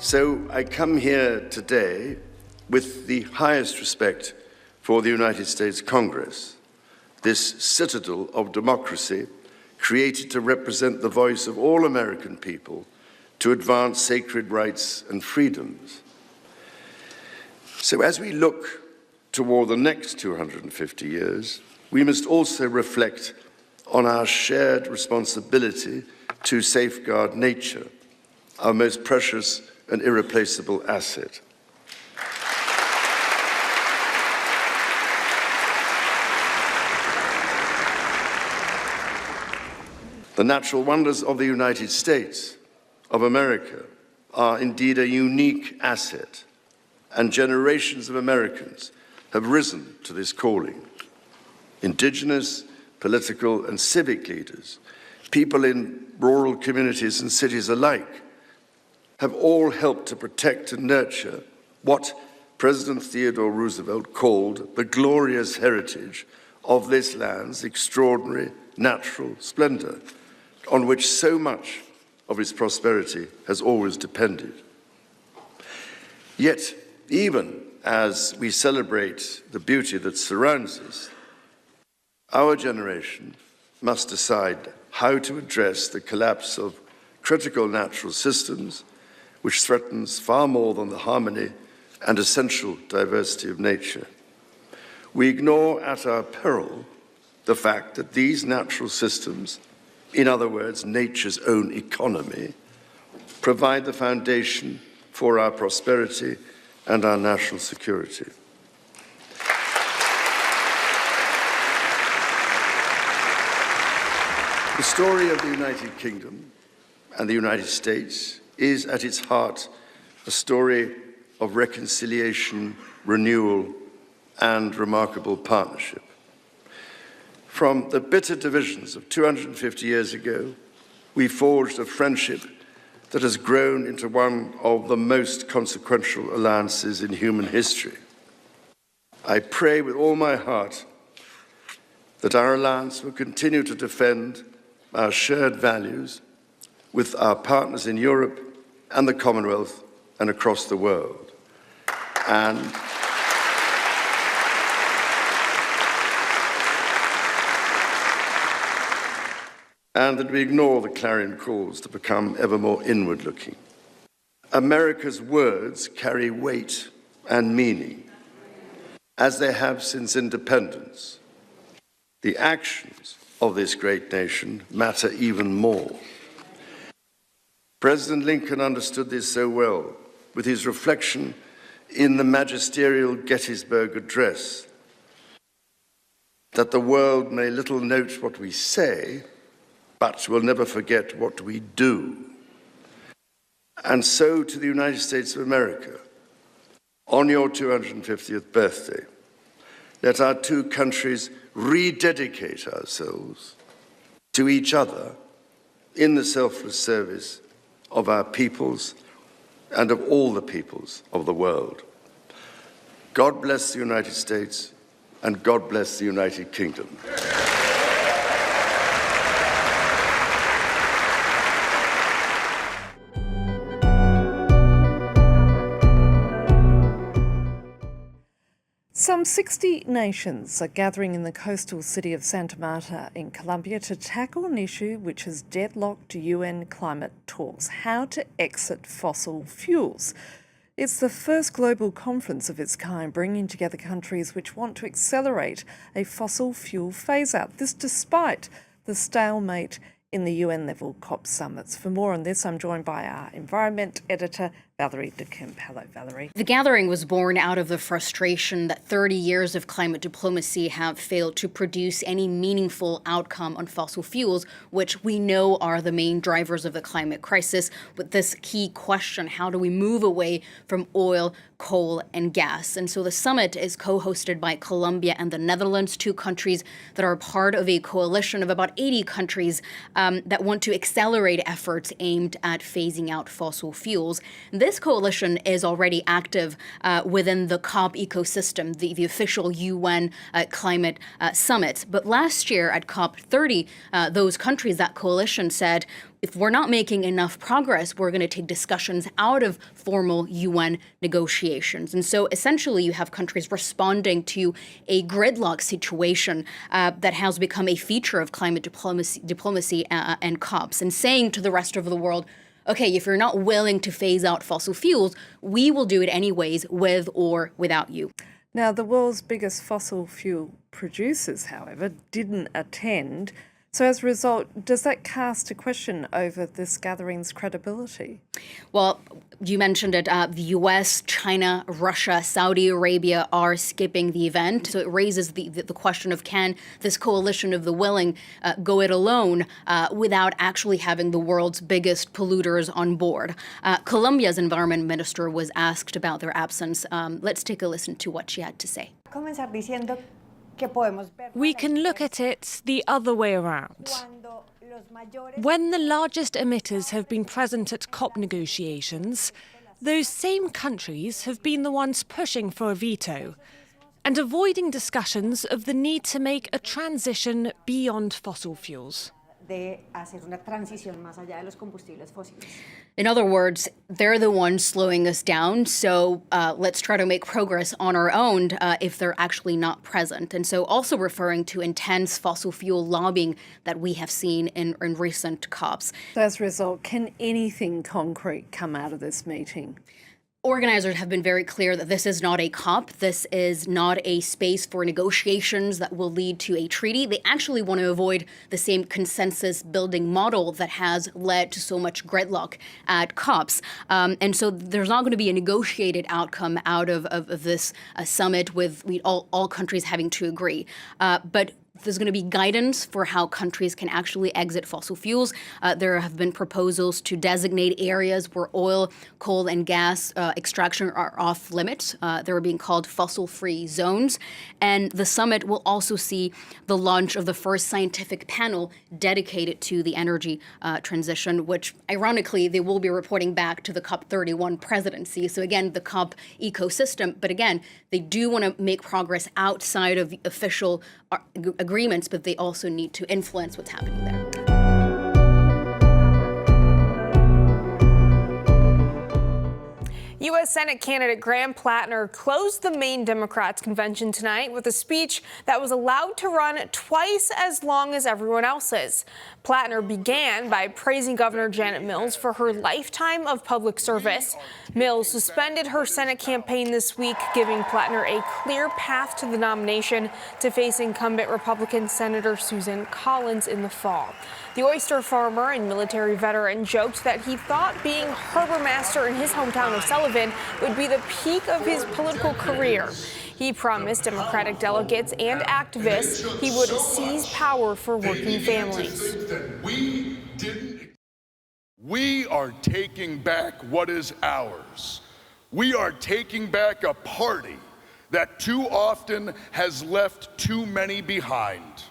So I come here today with the highest respect for the United States Congress, this citadel of democracy created to represent the voice of all American people to advance sacred rights and freedoms. So as we look toward the next 250 years, we must also reflect on our shared responsibility to safeguard nature, our most precious and irreplaceable asset. The natural wonders of the United States of America are indeed a unique asset, and generations of Americans have risen to this calling. Indigenous, political, and civic leaders, people in rural communities and cities alike, have all helped to protect and nurture what President Theodore Roosevelt called the glorious heritage of this land's extraordinary natural splendor, on which so much of its prosperity has always depended. Yet, even as we celebrate the beauty that surrounds us, our generation must decide how to address the collapse of critical natural systems, which threatens far more than the harmony and essential diversity of nature. We ignore at our peril the fact that these natural systems, in other words, nature's own economy, provide the foundation for our prosperity and our national security. The story of the United Kingdom and the United States is at its heart a story of reconciliation, renewal, and remarkable partnership. From the bitter divisions of 250 years ago, we forged a friendship that has grown into one of the most consequential alliances in human history. I pray with all my heart that our alliance will continue to defend our shared values with our partners in Europe and the Commonwealth and across the world. And that we ignore the clarion calls to become ever more inward-looking. America's words carry weight and meaning, as they have since independence. The actions of this great nation matter even more. President Lincoln understood this so well with his reflection in the magisterial Gettysburg Address, that the world may little note what we say, but will never forget what we do. And so to the United States of America, on your 250th birthday, let our two countries rededicate ourselves to each other in the selfless service of our peoples and of all the peoples of the world. God bless the United States, and God bless the United Kingdom. Some 60 nations are gathering in the coastal city of Santa Marta in Colombia to tackle an issue which has deadlocked UN climate talks: how to exit fossil fuels. It's the first global conference of its kind, bringing together countries which want to accelerate a fossil fuel phase-out. This despite the stalemate in the UN-level COP summits. For more on this, I'm joined by our environment editor, Valerie de Kemp. Hello, Valerie. The gathering was born out of the frustration that 30 years of climate diplomacy have failed to produce any meaningful outcome on fossil fuels, which we know are the main drivers of the climate crisis. With this key question, how do we move away from oil, coal and gas. And so the summit is co-hosted by Colombia and the Netherlands, two countries that are part of a coalition of about 80 countries that want to accelerate efforts aimed at phasing out fossil fuels. This coalition is already active within the COP ecosystem, the official UN climate summit. But last year at COP 30, those countries, that coalition said, if we're not making enough progress, we're going to take discussions out of formal UN negotiations. And so essentially you have countries responding to a gridlock situation that has become a feature of climate diplomacy and COPs, and saying to the rest of the world, okay, if you're not willing to phase out fossil fuels, we will do it anyways, with or without you. Now, the world's biggest fossil fuel producers, however, didn't attend. So as a result, does that cast a question over this gathering's credibility? Well, you mentioned it. The US, China, Russia, Saudi Arabia are skipping the event. So it raises the question of, can this coalition of the willing go it alone without actually having the world's biggest polluters on board? Colombia's environment minister was asked about their absence. Let's take a listen to what she had to say. We can look at it the other way around. When the largest emitters have been present at COP negotiations, those same countries have been the ones pushing for a veto and avoiding discussions of the need to make a transition beyond fossil fuels. In other words, they're the ones slowing us down, so let's try to make progress on our own if they're actually not present. And so also referring to intense fossil fuel lobbying that we have seen in recent COPs. So as a result, can anything concrete come out of this meeting? Organizers have been very clear that this is not a COP. This is not a space for negotiations that will lead to a treaty. They actually want to avoid the same consensus building model that has led to so much gridlock at COPs. And so there's not going to be a negotiated outcome out of this summit with all countries having to agree. But there's going to be guidance for how countries can actually exit fossil fuels. There have been proposals to designate areas where oil, coal, and gas extraction are off limits. They're being called fossil-free zones. And the summit will also see the launch of the first scientific panel dedicated to the energy transition, which, ironically, they will be reporting back to the COP31 presidency. So again, the COP ecosystem. But again, they do want to make progress outside of official agreements, but they also need to influence what's happening there. U.S. Senate candidate Graham Platner closed the Maine Democrats' convention tonight with a speech that was allowed to run twice as long as everyone else's. Platner began by praising Governor Janet Mills for her lifetime of public service. Mills suspended her Senate campaign this week, giving Platner a clear path to the nomination to face incumbent Republican Senator Susan Collins in the fall. The oyster farmer and military veteran joked that he thought being harbor master in his hometown of Sullivan would be the peak of his political career. He promised Democratic delegates and activists he would seize power for working families. We are taking back what is ours. We are taking back a party that too often has left too many behind,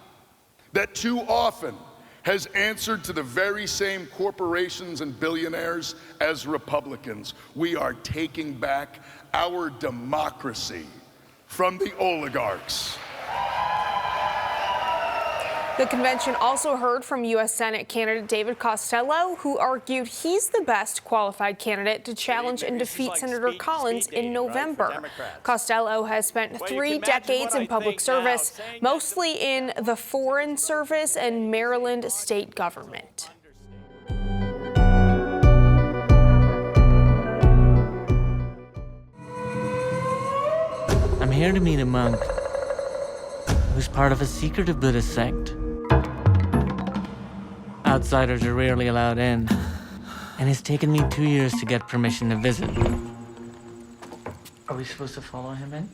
that too often has answered to the very same corporations and billionaires as Republicans. We are taking back our democracy from the oligarchs. The convention also heard from U.S. Senate candidate David Costello, who argued he's the best qualified candidate to challenge and defeat Senator Collins in November. Costello has spent 3 decades in public service, mostly in the Foreign Service and Maryland state government. I'm here to meet a monk who's part of a secretive Buddhist sect. Outsiders are rarely allowed in, and it's taken me 2 years to get permission to visit. Are we supposed to follow him in?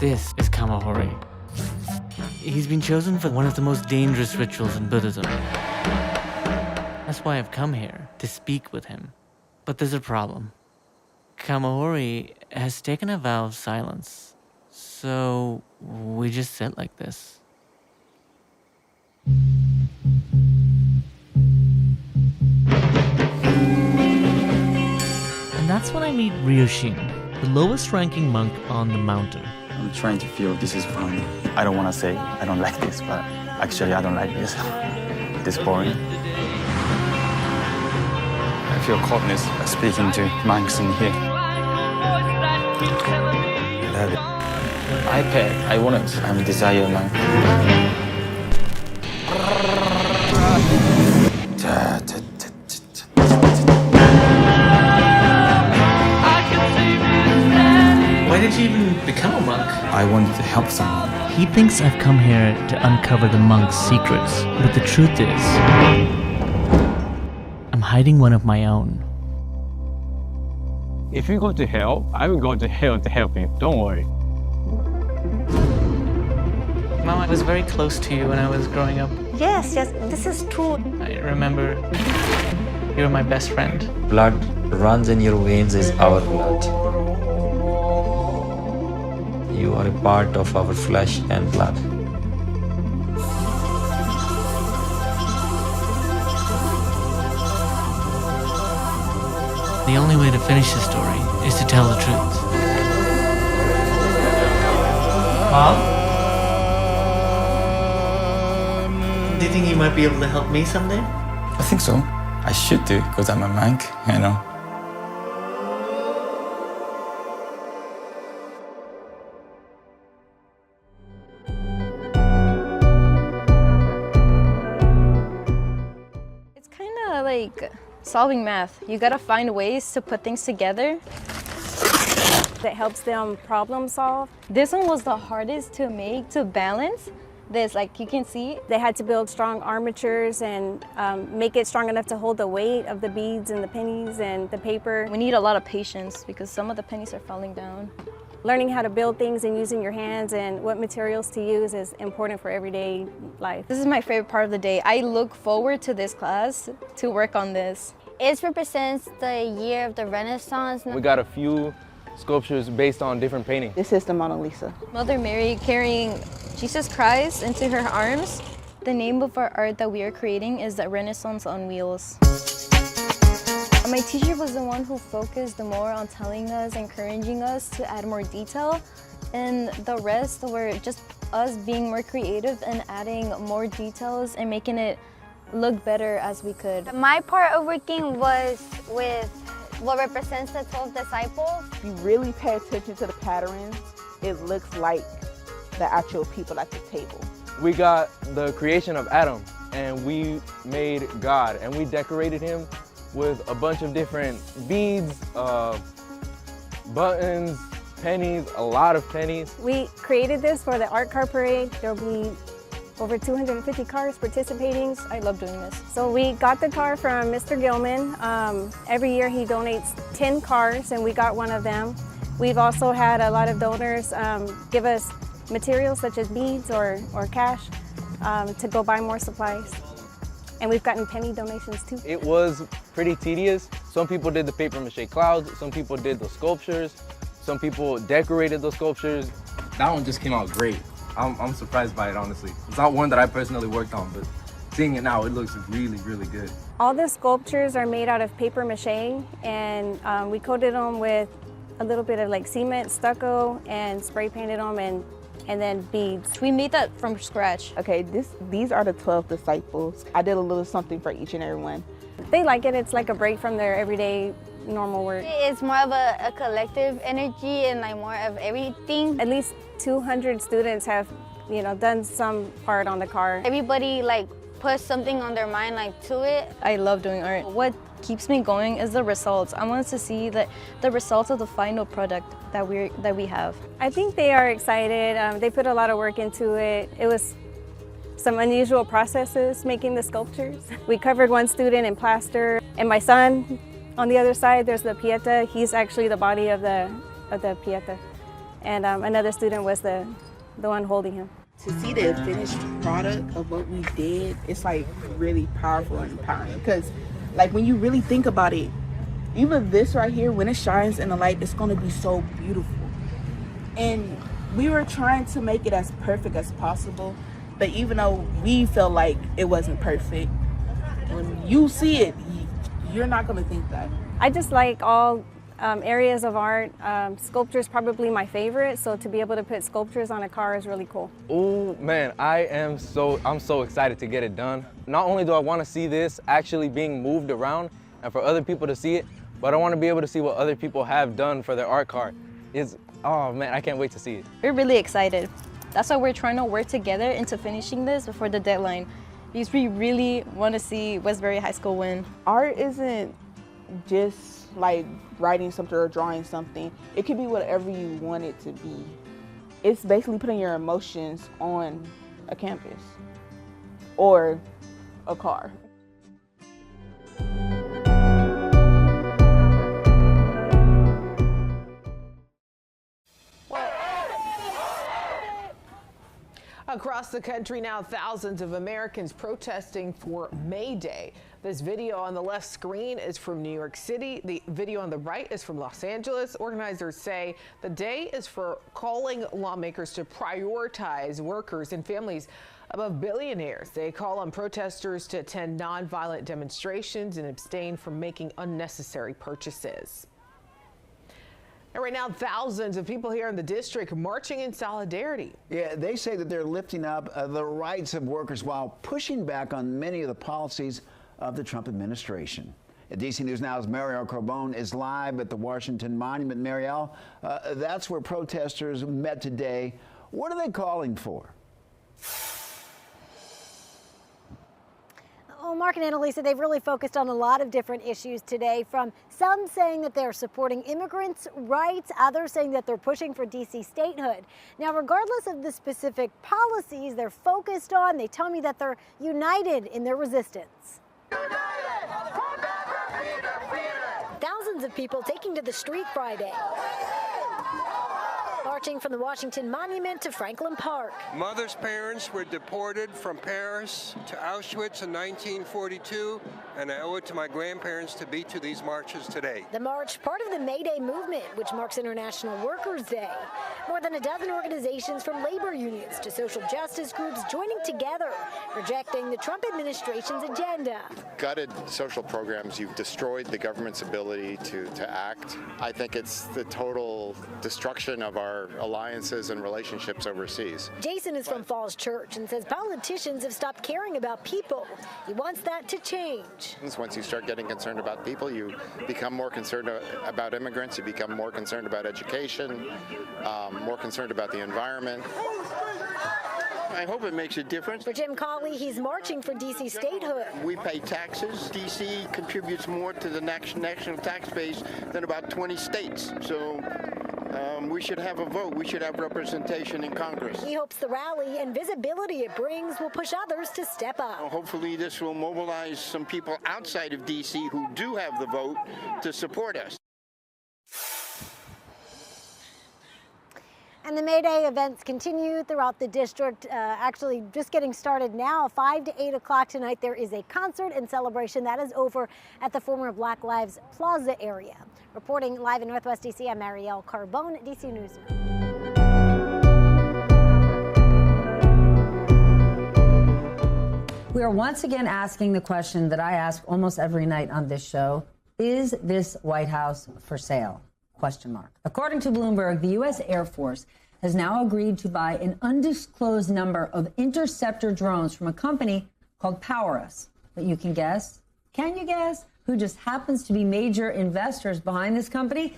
This is Kamahori. He's been chosen for one of the most dangerous rituals in Buddhism. As That's why I've come here, to speak with him. But there's a problem. Kamahori has taken a vow of silence. So we just sit like this. And that's when I meet Ryoshin, the lowest ranking monk on the mountain. I'm trying to feel this is fun. I don't want to say I don't like this, but actually I don't like this. It's boring. I feel coldness speaking to monks in here. iPad, I want it. I'm a desire man. Why did you even become a monk? I wanted to help someone. He thinks I've come here to uncover the monk's secrets, but the truth is, I'm hiding one of my own. If you go to hell, I will go to hell to help you. Don't worry. Mom, I was very close to you when I was growing up. Yes, this is true. I remember you were my best friend. Blood runs in your veins is our blood. You are a part of our flesh and blood. The only way to finish the story is to tell the truth. Mom? Do you think you might be able to help me someday? I think so. I should do, because I'm a monk, you know. It's kind of like solving math. You gotta find ways to put things together That helps them problem solve. This one was the hardest to make, to balance. This, like you can see, They had to build strong armatures and make it strong enough to hold the weight of the beads and the pennies and the paper. we need a lot of patience because some of the pennies are falling down. Learning how to build things and using your hands and what materials to use is important for everyday life. This is my favorite part of the day. I look forward to this class to work on this. It represents the year of the Renaissance. We got a few sculptures based on different paintings. This is the Mona Lisa. Mother Mary carrying Jesus Christ into her arms. The name of our art that we are creating is the Renaissance on Wheels. My teacher was the one who focused more on telling us, encouraging us to add more detail, and the rest were just us being more creative and adding more details and making it look better as we could. My part of working was with what represents the 12 disciples. If you really pay attention to the patterns, it looks like the actual people at the table. We got the creation of Adam, and we made God, and we decorated him with a bunch of different beads, buttons, pennies, a lot of pennies. We created this for the art car parade. There'll be over 250 cars participating. I love doing this. So we got the car from Mr. Gilman. Every year he donates 10 cars and we got one of them. We've also had a lot of donors give us materials such as beads or cash to go buy more supplies. And we've gotten penny donations too. It was pretty tedious. Some people did the paper mache clouds, some people did the sculptures, some people decorated the sculptures. That one just came out great. I'm surprised by it, honestly. It's not one that I personally worked on, but seeing it now, it looks really, really good. All the sculptures are made out of paper mache, and we coated them with a little bit of like cement, stucco, and spray painted them, and then beads. We made that from scratch. Okay, these are the 12 disciples. I did a little something for each and every one. They like it. It's like a break from their everyday normal work. It's more of a collective energy and like more of everything. At least 200 students have, done some part on the car. Everybody like puts something on their mind like to it. I love doing art. What keeps me going is the results. I want to see the results of the final product that we have. I think they are excited. They put a lot of work into it. It was some unusual processes making the sculptures. We covered one student in plaster, and my son on the other side, there's the Pieta. He's actually the body of the Pieta. And another student was the one holding him. To see the finished product of what we did, it's like really powerful and empowering. Because like when you really think about it, even this right here, when it shines in the light, it's gonna be so beautiful. And we were trying to make it as perfect as possible, but even though we felt like it wasn't perfect, when you see it, you're not gonna think that. I just like all areas of art. Sculpture is probably my favorite, so to be able to put sculptures on a car is really cool. Oh man, I'm so excited to get it done. Not only do I want to see this actually being moved around and for other people to see it, but I want to be able to see what other people have done for their art car. Oh man, I can't wait to see it. We're really excited. That's why we're trying to work together into finishing this before the deadline, because we really want to see Westbury High School win. Art isn't just like writing something or drawing something. It could be whatever you want it to be. It's basically putting your emotions on a canvas or a car. Across the country now, thousands of Americans protesting for May Day. This video on the left screen is from New York City. The video on the right is from Los Angeles. Organizers say the day is for calling lawmakers to prioritize workers and families above billionaires. They call on protesters to attend nonviolent demonstrations and abstain from making unnecessary purchases. And right now, thousands of people here in the district marching in solidarity. Yeah, they say that they're lifting up the rights of workers while pushing back on many of the policies of the Trump administration. At DC News Now's Marielle Carbone is live at the Washington Monument. Marielle, that's where protesters met today. What are they calling for? Well, Mark and Annalisa, they've really focused on a lot of different issues today, from some saying that they're supporting immigrants' rights, others saying that they're pushing for D.C. statehood. Now, regardless of the specific policies they're focused on, they tell me that they're united in their resistance. Thousands of people taking to the street Friday, marching from the Washington Monument to Franklin Park. Mother's parents were deported from Paris to Auschwitz in 1942, and I owe it to my grandparents to be to these marches today. The march, part of the May Day movement, which marks International Workers' Day. More than a dozen organizations, from labor unions to social justice groups, joining together, rejecting the Trump administration's agenda. Gutted social programs, you've destroyed the government's ability to act. I think it's the total destruction of our alliances and relationships overseas. Jason is from Falls Church and says politicians have stopped caring about people. He wants that to change. Once you start getting concerned about people, you become more concerned about immigrants, you become more concerned about education, more concerned about the environment. I hope it makes a difference. For Jim Cawley, he's marching for D.C. statehood. We pay taxes. D.C. contributes more to the national tax base than about 20 states. So we should have a vote. We should have representation in Congress. He hopes the rally and visibility it brings will push others to step up. Hopefully this will mobilize some people outside of D.C. who do have the vote to support us. And the May Day events continue throughout the district, actually just getting started now. 5 to 8 o'clock tonight, there is a concert and celebration that is over at the former Black Lives Plaza area. Reporting live in Northwest DC, I'm Marielle Carbone, DC News. We are once again asking the question that I ask almost every night on this show: is this White House for sale? ? According to Bloomberg, the U.S. Air Force has now agreed to buy an undisclosed number of interceptor drones from a company called PowerUs. But you can guess, who just happens to be major investors behind this company?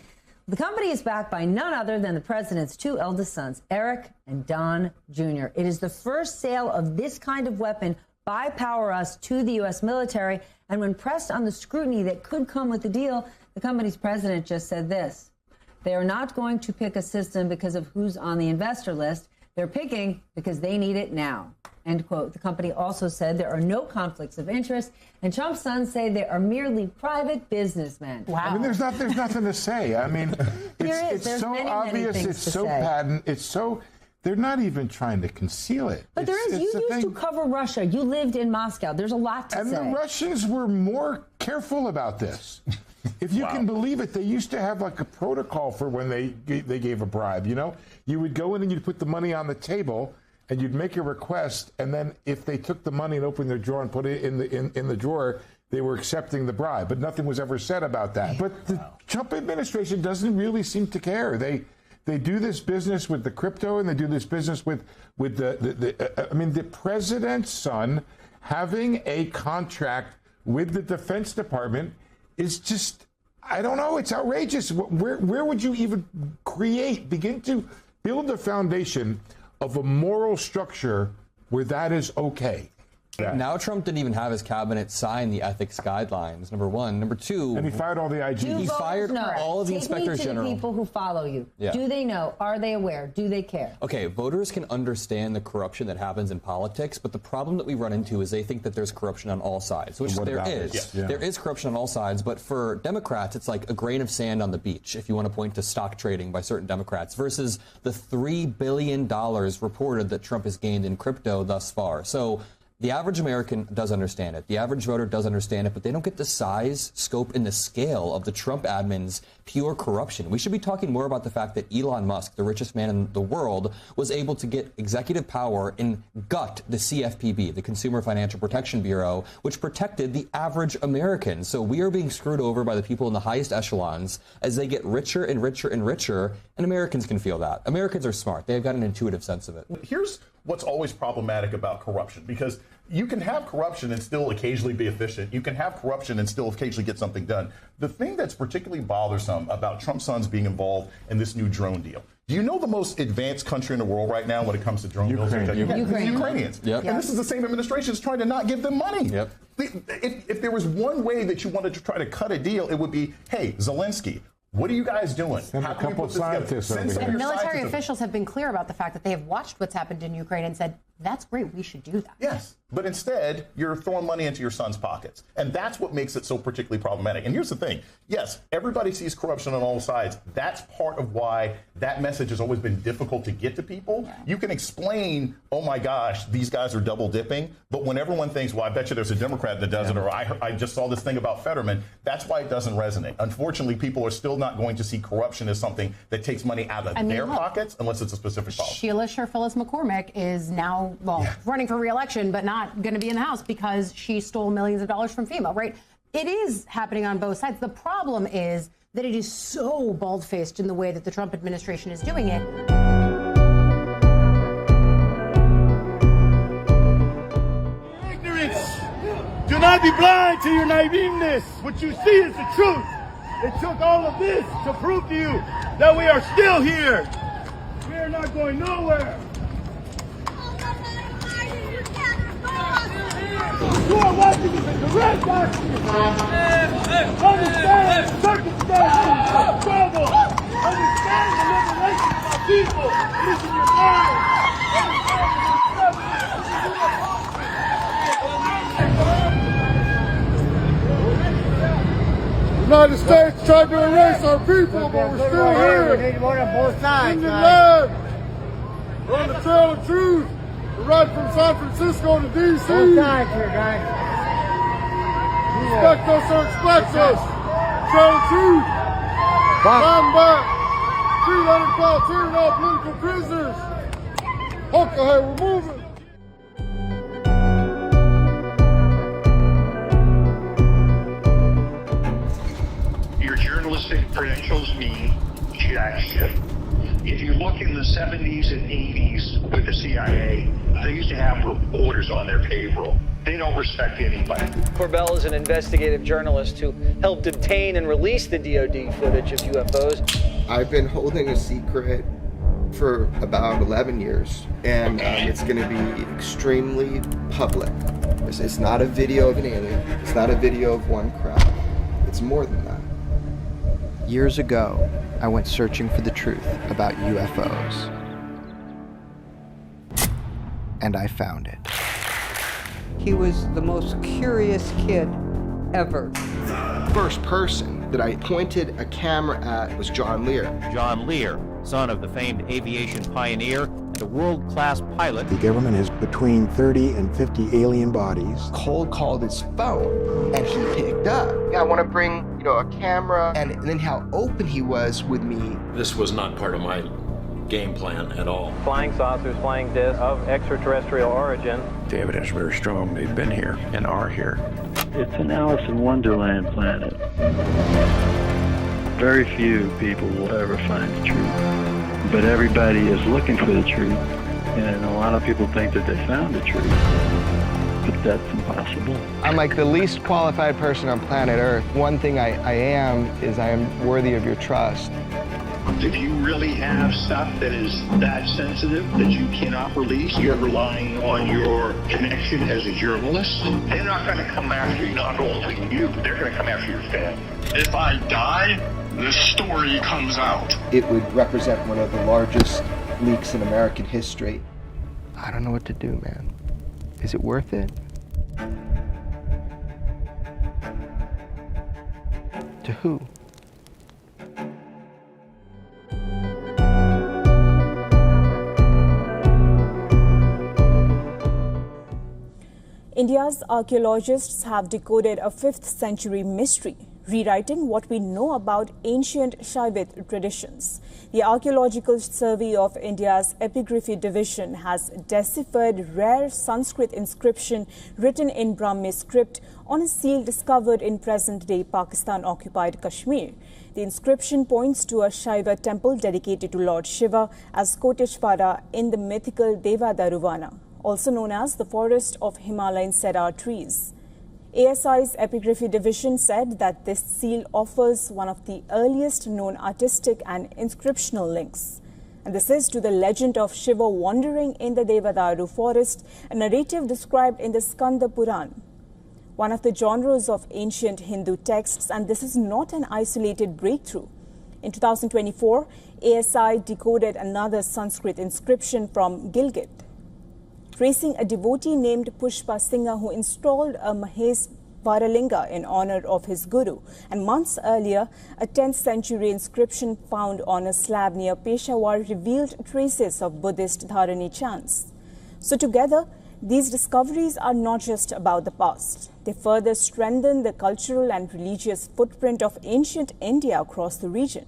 The company is backed by none other than the president's two eldest sons, Eric and Don Jr. It is the first sale of this kind of weapon by PowerUs to the U.S. military. And when pressed on the scrutiny that could come with the deal, the company's president just said this: they are not going to pick a system because of who's on the investor list. They're picking because they need it now. End quote. The company also said there are no conflicts of interest, and Trump's sons say they are merely private businessmen. Wow. I mean, there's nothing to say. I mean, it's so obvious, it's so patent, it's so they're not even trying to conceal it. But you used to cover Russia. You lived in Moscow. There's a lot to say. And the Russians were more careful about this. If you can believe it, they used to have like a protocol for when they gave a bribe. You know, you would go in and you'd put the money on the table, and you'd make a request, and then if they took the money and opened their drawer and put it in the drawer, they were accepting the bribe. But nothing was ever said about that. But the Trump administration doesn't really seem to care. They do this business with the crypto, and they do this business with the president's son having a contract with the Defense Department is just, I don't know, it's outrageous. Where would you even begin to build a foundation of a moral structure where that is okay? Now Trump didn't even have his cabinet sign the ethics guidelines, number one. Number two... And he fired all the IGs. He fired all of the inspectors general. The people who follow you. Yeah. Do they know? Are they aware? Do they care? Okay, voters can understand the corruption that happens in politics, but the problem that we run into is they think that there's corruption on all sides, which there is. Yeah. There is corruption on all sides, but for Democrats, it's like a grain of sand on the beach, if you want to point to stock trading by certain Democrats, versus the $3 billion reported that Trump has gained in crypto thus far. So the average American does understand it. The average voter does understand it, but they don't get the size, scope, and the scale of the Trump admin's pure corruption. We should be talking more about the fact that Elon Musk, the richest man in the world, was able to get executive power and gut the CFPB, the Consumer Financial Protection Bureau, which protected the average American. So we are being screwed over by the people in the highest echelons as they get richer and richer and richer, and Americans can feel that. Americans are smart. They've got an intuitive sense of it. Here's what's always problematic about corruption, because you can have corruption and still occasionally be efficient. You can have corruption and still occasionally get something done. The thing that's particularly bothersome about Trump's sons being involved in this new drone deal. Do you know the most advanced country in the world right now when it comes to drone deals? The Ukrainians. Yep. And this is the same administration that's trying to not give them money. Yep. If there was one way that you wanted to try to cut a deal, it would be, hey, Zelensky, what are you guys doing? Send a couple of scientists over there. And military officials have been clear about the fact that they have watched what's happened in Ukraine and said, that's great, we should do that. Yes, but instead, you're throwing money into your son's pockets. And that's what makes it so particularly problematic. And here's the thing. Yes, everybody sees corruption on all sides. That's part of why that message has always been difficult to get to people. Yeah. You can explain, oh my gosh, these guys are double dipping. But when everyone thinks, well, I bet you there's a Democrat that does it, or I just saw this thing about Fetterman, that's why it doesn't resonate. Unfortunately, people are still not going to see corruption as something that takes money out of their pockets unless it's a specific policy. Sheila Sher-Phyllis McCormick is now, running for re-election, but not going to be in the House because she stole millions of dollars from FEMA, right? It is happening on both sides. The problem is that it is so bald-faced in the way that the Trump administration is doing it. Ignorance! Do not be blind to your naiveness. What you see is the truth. It took all of this to prove to you that we are still here. We are not going nowhere. You are watching this in direct action. Understand the circumstances of trouble. Understand the liberation of our people. Listen your mind. The United States tried to erase our people, but we're still here. We need one on both sides. In the land. We're on the trail of truth. We're riding from San Francisco to D.C. Both sides here, guys. Expect us or expect us. Trail of truth. Stand back. 300 volunteer and all political prisoners. Okay, we're moving. Your journalistic credentials mean jack shit. If you look in the 70s and 80s with the CIA, they used to have reporters on their payroll. They don't respect anybody. Corbell is an investigative journalist who helped obtain and release the DoD footage of UFOs. I've been holding a secret for about 11 years, and it's going to be extremely public. It's not a video of an alien. It's not a video of one crowd. It's more than that. Years ago, I went searching for the truth about UFOs. And I found it. He was the most curious kid ever. First person that I pointed a camera at was John Lear. John Lear, son of the famed aviation pioneer and the world-class pilot. The government has between 30 and 50 alien bodies. Cole called his phone, and he picked up. I want to bring, a camera, and then how open he was with me. This was not part of my game plan at all. Flying saucers, flying discs of extraterrestrial origin. The evidence is very strong. They've been here and are here. It's an Alice in Wonderland planet. Very few people will ever find the truth. But everybody is looking for the truth, and a lot of people think that they found the truth. But that's impossible. I'm like the least qualified person on planet Earth. One thing I am is I am worthy of your trust. If you really have stuff that is that sensitive that you cannot release, you're relying on your connection as a journalist. They're not going to come after you, not only you, but they're going to come after your family. If I die, this story comes out. It would represent one of the largest leaks in American history. I don't know what to do, man. Is it worth it? To who? India's archaeologists have decoded a 5th century mystery, rewriting what we know about ancient Shaivit traditions. The Archaeological Survey of India's Epigraphy Division has deciphered rare Sanskrit inscription written in Brahmi script on a seal discovered in present-day Pakistan-occupied Kashmir. The inscription points to a Shaiva temple dedicated to Lord Shiva as Koteshwara in the mythical Devadaruvana, also known as the forest of Himalayan cedar trees. ASI's Epigraphy Division said that this seal offers one of the earliest known artistic and inscriptional links. And this is to the legend of Shiva wandering in the Devadaru forest, a narrative described in the Skanda Puran, one of the genres of ancient Hindu texts, and this is not an isolated breakthrough. In 2024, ASI decoded another Sanskrit inscription from Gilgit, tracing a devotee named Pushpa Singha who installed a Mahesh Varalinga in honor of his guru. And months earlier, a 10th century inscription found on a slab near Peshawar revealed traces of Buddhist Dharani chants. So together, these discoveries are not just about the past. They further strengthen the cultural and religious footprint of ancient India across the region.